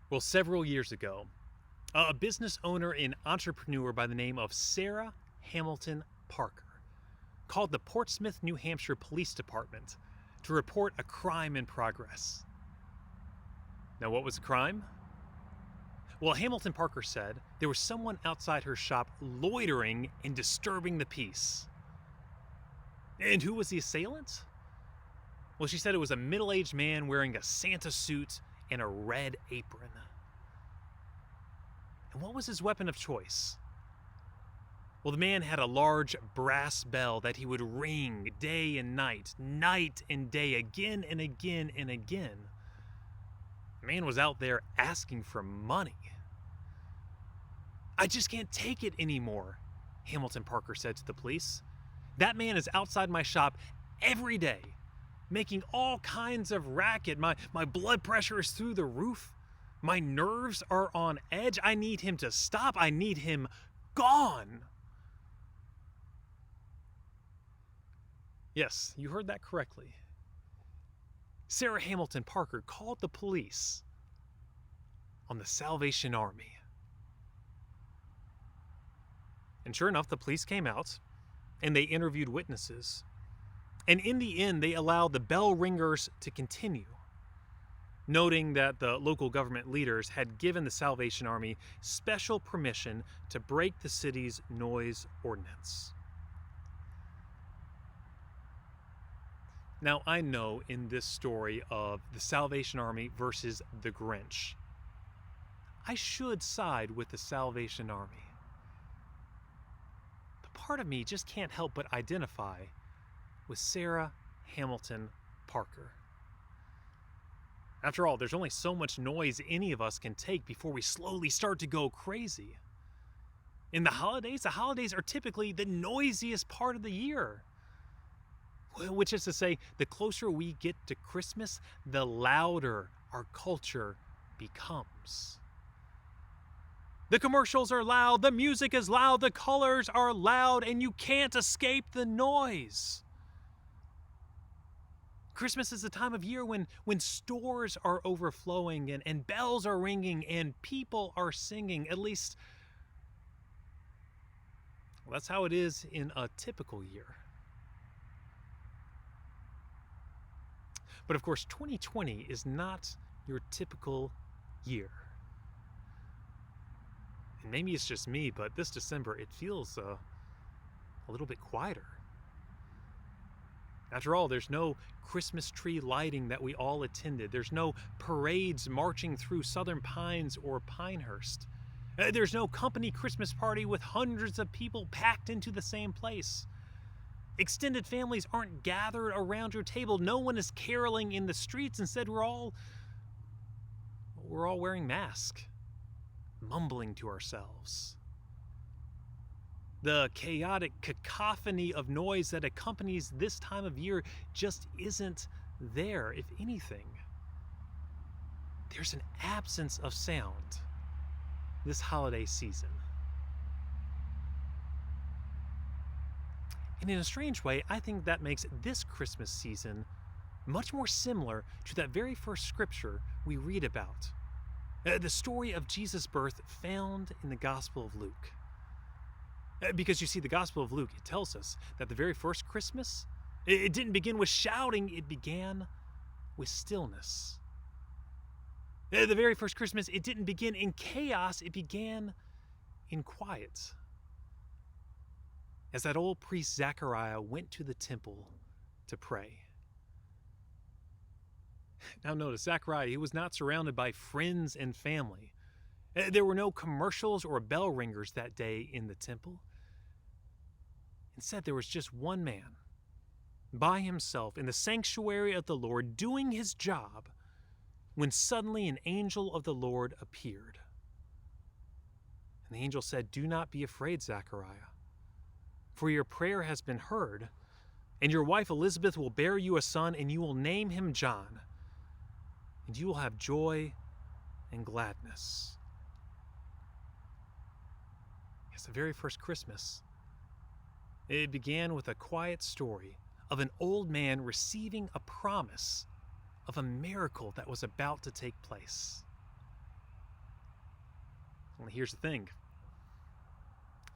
Well, several years ago, a business owner and entrepreneur by the name of Sarah Hamilton Parker called the Portsmouth, New Hampshire Police Department to report a crime in progress. Now, what was the crime? Well, Hamilton Parker said there was someone outside her shop loitering and disturbing the peace. And who was the assailant? Well, she said it was a middle-aged man wearing a Santa suit and a red apron. And what was his weapon of choice? Well, the man had a large brass bell that he would ring day and night and day, again and again and again. The man was out there asking for money. "I just can't take it anymore," Hamilton Parker said to the police. "That man is outside my shop every day, making all kinds of racket. My blood pressure is through the roof. My nerves are on edge. I need him to stop. I need him gone." Yes, you heard that correctly. Sarah Hamilton Parker called the police on the Salvation Army. And sure enough, the police came out and they interviewed witnesses. And in the end, they allowed the bell ringers to continue, noting that the local government leaders had given the Salvation Army special permission to break the city's noise ordinance. Now, I know in this story of the Salvation Army versus the Grinch, I should side with the Salvation Army. But part of me just can't help but identify with Sarah Hamilton Parker. After all, there's only so much noise any of us can take before we slowly start to go crazy. In the holidays are typically the noisiest part of the year. Which is to say, the closer we get to Christmas, the louder our culture becomes. The commercials are loud, the music is loud, the colors are loud, and you can't escape the noise. Christmas is the time of year when stores are overflowing and bells are ringing and people are singing. At least, well, that's how it is in a typical year. But of course, 2020 is not your typical year. And maybe it's just me, but this December it feels a little bit quieter. After all, there's no Christmas tree lighting that we all attended. There's no parades marching through Southern Pines or Pinehurst. There's no company Christmas party with hundreds of people packed into the same place. Extended families aren't gathered around your table. No one is caroling in the streets. Instead, we're all wearing masks, mumbling to ourselves. The chaotic cacophony of noise that accompanies this time of year just isn't there. If anything, there's an absence of sound this holiday season. And in a strange way, I think that makes this Christmas season much more similar to that very first scripture we read about. The story of Jesus' birth found in the Gospel of Luke. Because you see, the Gospel of Luke, it tells us that the very first Christmas, it didn't begin with shouting, it began with stillness. The very first Christmas, it didn't begin in chaos, it began in quiet. As that old priest Zechariah went to the temple to pray. Now notice, Zechariah, he was not surrounded by friends and family. There were no commercials or bell ringers that day in the temple. Instead, there was just one man by himself in the sanctuary of the Lord doing his job when suddenly an angel of the Lord appeared. And the angel said, "Do not be afraid, Zechariah, for your prayer has been heard, and your wife Elizabeth will bear you a son, and you will name him John, and you will have joy and gladness." Yes, the very first Christmas, it began with a quiet story of an old man receiving a promise of a miracle that was about to take place. Well, here's the thing.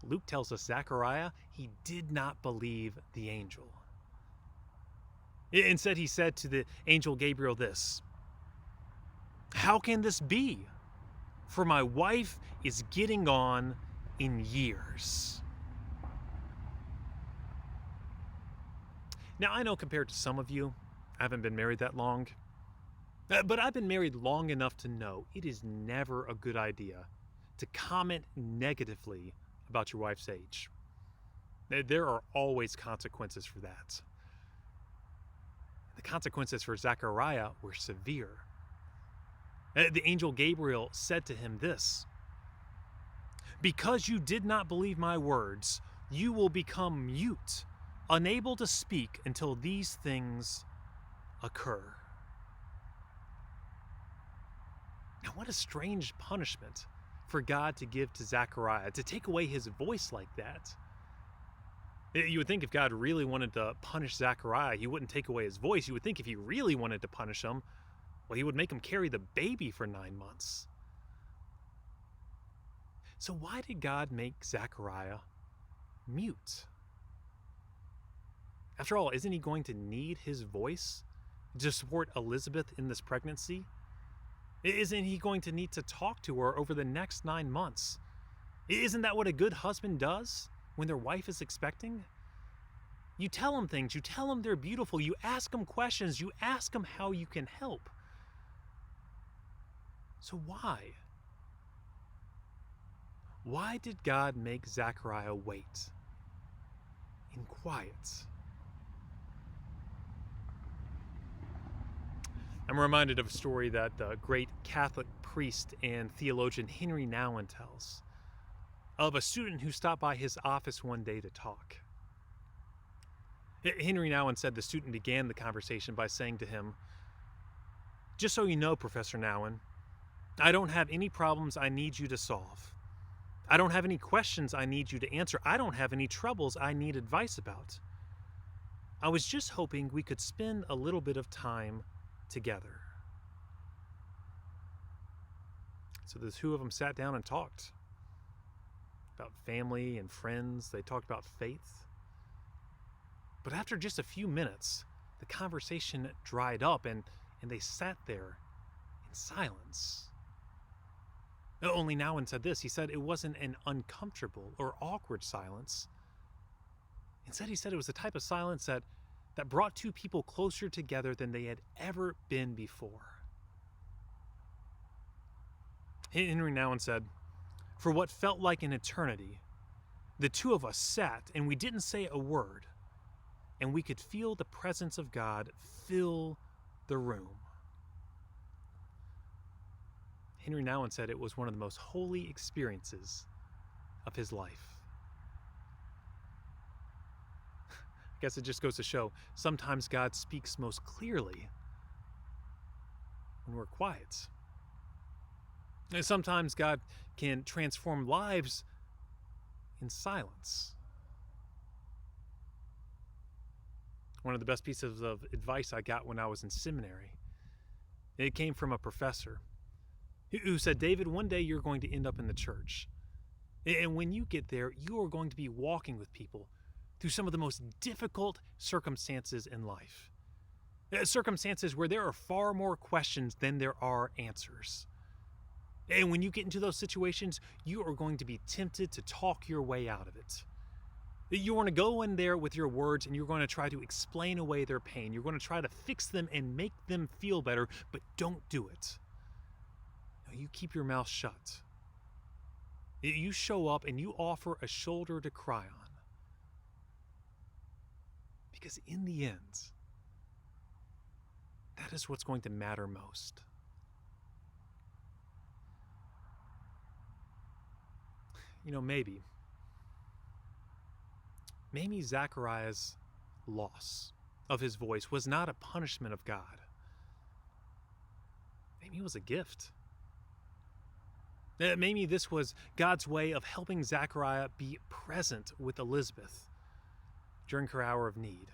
Luke tells us Zechariah, he did not believe the angel. Instead, he said to the angel Gabriel this, "How can this be? For my wife is getting on in years." Now, I know compared to some of you, I haven't been married that long, but I've been married long enough to know it is never a good idea to comment negatively about your wife's age. There are always consequences for that. The consequences for Zechariah were severe. The angel Gabriel said to him this, "Because you did not believe my words, you will become mute, unable to speak until these things occur." Now, what a strange punishment for God to give to Zechariah, to take away his voice like that. You would think if God really wanted to punish Zechariah, he wouldn't take away his voice. You would think if he really wanted to punish him, well, he would make him carry the baby for 9 months. So why did God make Zechariah mute? After all, isn't he going to need his voice to support Elizabeth in this pregnancy? Isn't he going to need to talk to her over the next 9 months? Isn't that what a good husband does when their wife is expecting? You tell them things, you tell them they're beautiful, you ask them questions, you ask them how you can help. So why? Why did God make Zechariah wait in quiet? I'm reminded of a story that the great Catholic priest and theologian Henry Nouwen tells of a student who stopped by his office one day to talk. Henry Nouwen said the student began the conversation by saying to him, "Just so you know, Professor Nouwen, I don't have any problems I need you to solve. I don't have any questions I need you to answer. I don't have any troubles I need advice about. I was just hoping we could spend a little bit of time together." So the two of them sat down and talked about family and friends. They talked about faith. But after just a few minutes, the conversation dried up and they sat there in silence. Only Nouwen said this. He said it wasn't an uncomfortable or awkward silence. Instead, he said it was the type of silence that brought two people closer together than they had ever been before. Henry Nouwen said, "For what felt like an eternity, the two of us sat and we didn't say a word, and we could feel the presence of God fill the room." Henry Nouwen said it was one of the most holy experiences of his life. I guess it just goes to show, sometimes God speaks most clearly when we're quiet. And sometimes God can transform lives in silence. One of the best pieces of advice I got when I was in seminary, it came from a professor who said, "David, one day you're going to end up in the church. And when you get there, you are going to be walking with people through some of the most difficult circumstances in life. Circumstances where there are far more questions than there are answers. And when you get into those situations, you are going to be tempted to talk your way out of it. You want to go in there with your words and you're going to try to explain away their pain. You're going to try to fix them and make them feel better, but don't do it. No, you keep your mouth shut. You show up and you offer a shoulder to cry on. Because in the end, that is what's going to matter most. You know, maybe Zechariah's loss of his voice was not a punishment of God. Maybe it was a gift. Maybe this was God's way of helping Zechariah be present with Elizabeth during her hour of need.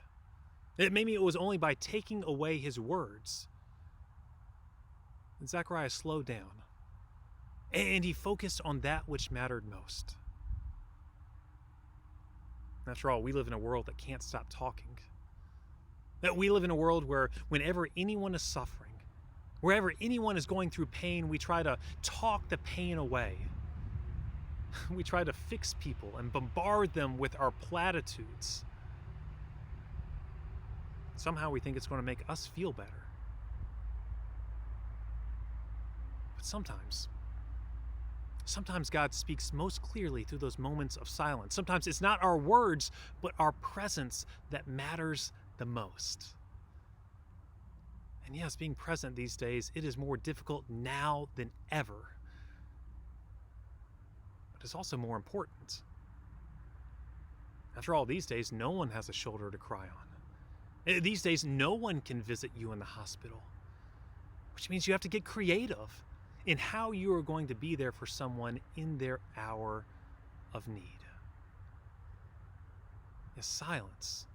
Maybe it was only by taking away his words that Zechariah slowed down And he focused on that which mattered most. After all, we live in a world that can't stop talking. That we live in a world where whenever anyone is suffering, wherever anyone is going through pain, we try to talk the pain away. We try to fix people and bombard them with our platitudes. Somehow we think it's going to make us feel better. But sometimes God speaks most clearly through those moments of silence. Sometimes it's not our words, but our presence that matters the most. And yes, being present these days, it is more difficult now than ever. But it's also more important. After all, these days, no one has a shoulder to cry on. These days, no one can visit you in the hospital, which means you have to get creative in how you are going to be there for someone in their hour of need. Yes, silence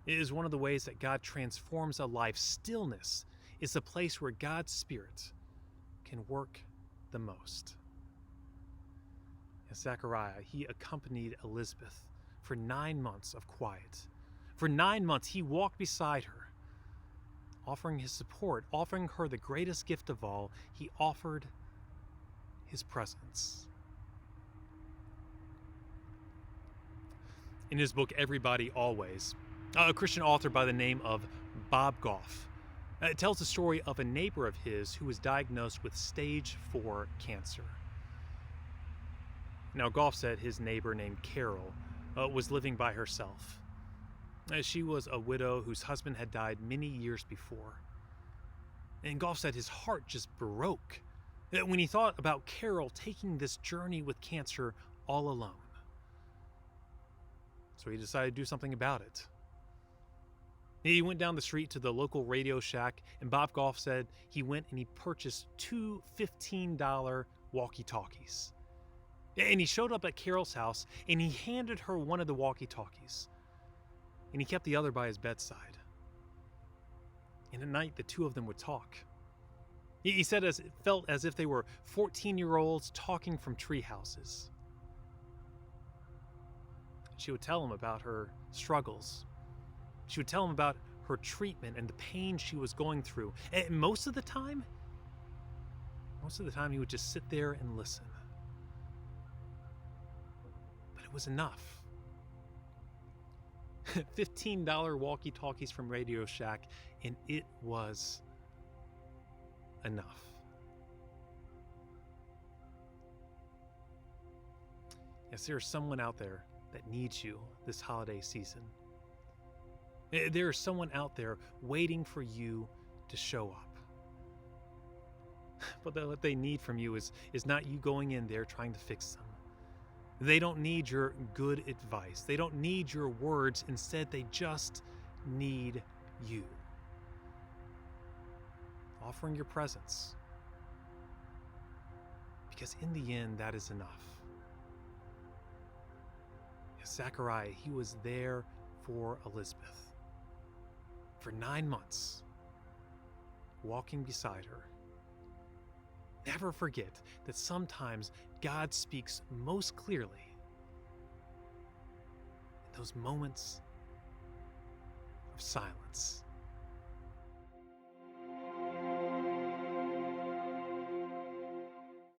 is one of the ways that God transforms a life. Stillness is the place where God's Spirit can work the most. As Zechariah, he accompanied Elizabeth for 9 months of quiet. For 9 months, he walked beside her, offering his support, offering her the greatest gift of all. He offered his presence. In his book, Everybody Always, a Christian author by the name of Bob Goff tells the story of a neighbor of his who was diagnosed with stage 4 cancer. Now, Goff said his neighbor named Carol was living by herself. She was a widow whose husband had died many years before. And Goff said his heart just broke when he thought about Carol taking this journey with cancer all alone. So he decided to do something about it. He went down the street to the local Radio Shack, and Bob Goff said he went and he purchased 2 $15 walkie-talkies. And he showed up at Carol's house, and he handed her one of the walkie-talkies. And he kept the other by his bedside. And at night, the two of them would talk. He said it felt as if they were 14-year-olds talking from tree houses. She would tell him about her struggles. She would tell him about her treatment and the pain she was going through. And most of the time, he would just sit there and listen. But it was enough. $15 walkie-talkies from Radio Shack, and it was enough. Yes, there's someone out there that needs you this holiday season. There is someone out there waiting for you to show up. But what they need from you is not you going in there trying to fix them. They don't need your good advice. They don't need your words. Instead, they just need you. Offering your presence. Because in the end, that is enough. Zechariah, he was there for Elizabeth for 9 months, walking beside her. Never forget that sometimes God speaks most clearly in those moments of silence.